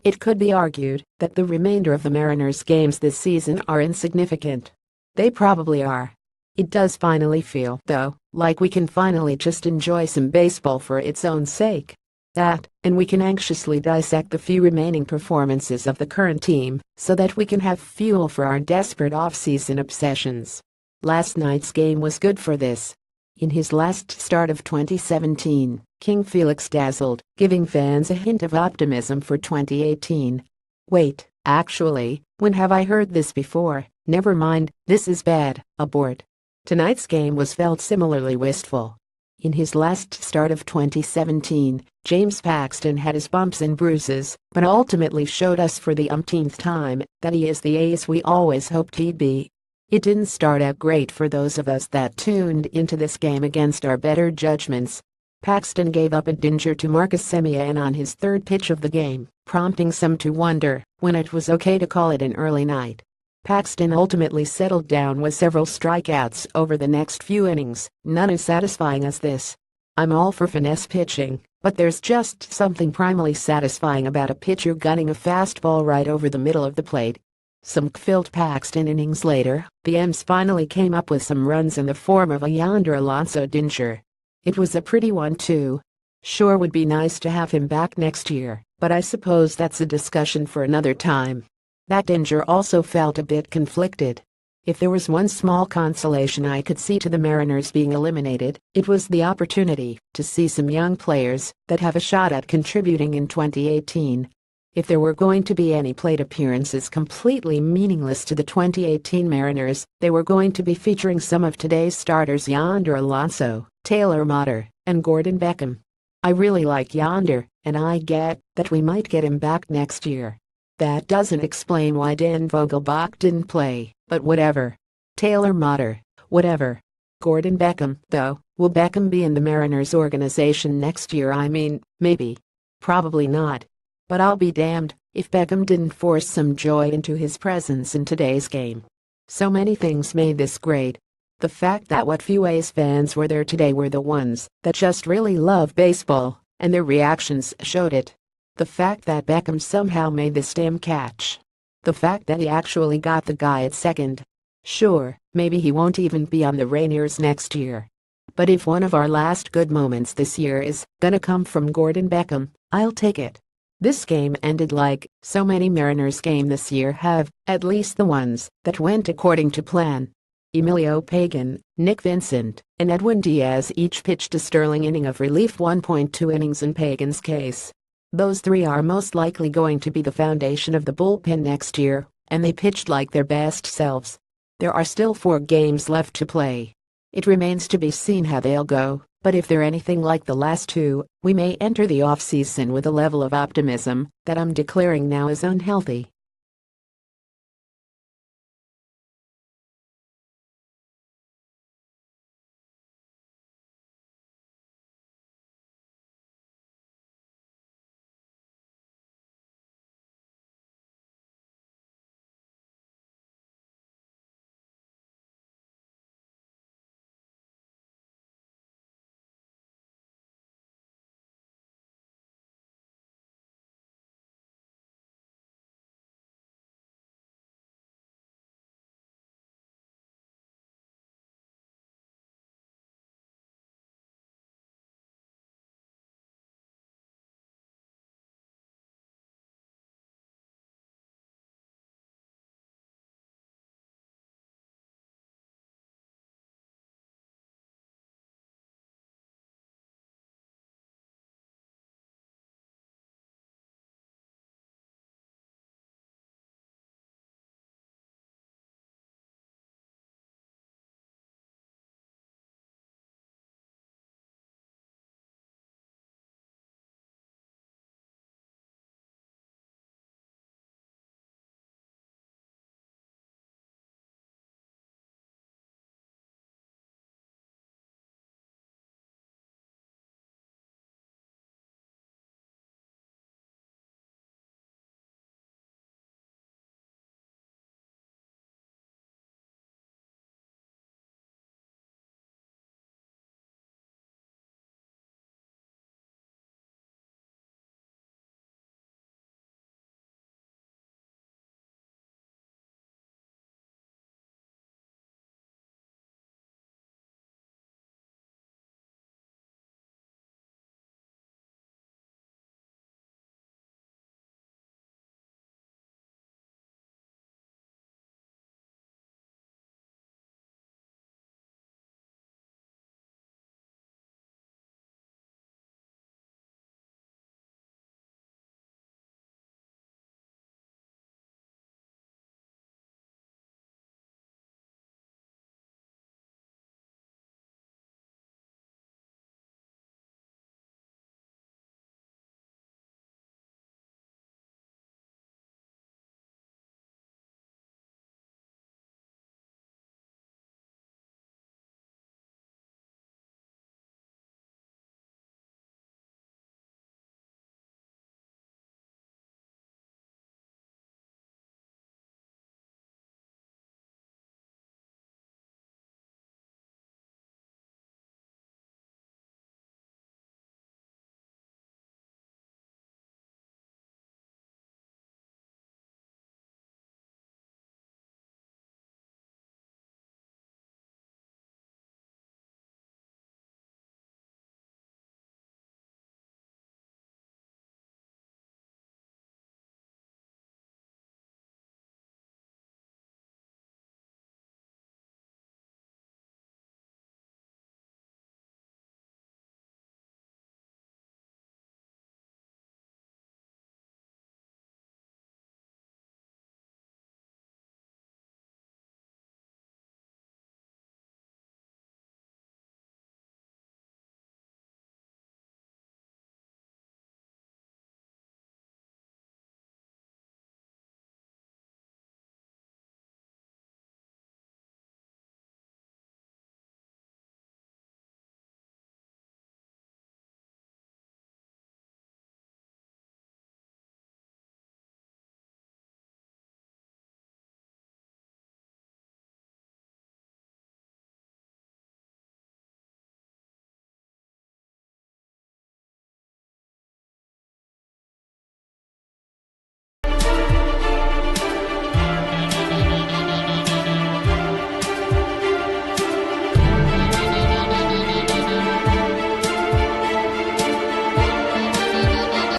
It could be argued that the remainder of the Mariners' games this season are insignificant. They probably are. It does finally feel, though, like we can finally just enjoy some baseball for its own sake. And we can anxiously dissect the few remaining performances of the current team so that we can have fuel for our desperate off-season obsessions. Last night's game was good for this. In his last start of 2017, King Felix dazzled, giving fans a hint of optimism for 2018. Wait, actually, when have I heard this before? Never mind, this is bad, abort. Tonight's game was felt similarly wistful. In his last start of 2017, James Paxton had his bumps and bruises, but ultimately showed us for the umpteenth time that he is the ace we always hoped he'd be. It didn't start out great for those of us that tuned into this game against our better judgments. Paxton gave up a dinger to Marcus Semien on his third pitch of the game, prompting some to wonder when it was okay to call it an early night. Paxton ultimately settled down with several strikeouts over the next few innings, none as satisfying as this. I'm all for finesse pitching, but there's just something primally satisfying about a pitcher gunning a fastball right over the middle of the plate. Some filled Paxton innings later, the M's finally came up with some runs in the form of a Yonder Alonso dinger. It was a pretty one too. Sure would be nice to have him back next year, but I suppose that's a discussion for another time. That dinger also felt a bit conflicted. If there was one small consolation I could see to the Mariners being eliminated, it was the opportunity to see some young players that have a shot at contributing in 2018. If there were going to be any plate appearances completely meaningless to the 2018 Mariners, they were going to be featuring some of today's starters: Yonder Alonso, Taylor Motter, and Gordon Beckham. I really like Yonder, and I get that we might get him back next year. That doesn't explain why Dan Vogelbach didn't play, but whatever. Taylor Motter, whatever. Gordon Beckham, though, will Beckham be in the Mariners organization next year? I mean, maybe. Probably not. But I'll be damned if Beckham didn't force some joy into his presence in today's game. So many things made this great. The fact that what few A's fans were there today were the ones that just really love baseball, and their reactions showed it. The fact that Beckham somehow made this damn catch. The fact that he actually got the guy at second. Sure, maybe he won't even be on the Rainiers next year. But if one of our last good moments this year is gonna come from Gordon Beckham, I'll take it. This game ended like so many Mariners games this year have, at least the ones that went according to plan. Emilio Pagan, Nick Vincent, and Edwin Diaz each pitched a sterling inning of relief, 1.2 innings in Pagan's case. Those three are most likely going to be the foundation of the bullpen next year, and they pitched like their best selves. There are still 4 games left to play. It remains to be seen how they'll go, but if they're anything like the last 2, we may enter the offseason with a level of optimism that I'm declaring now is unhealthy.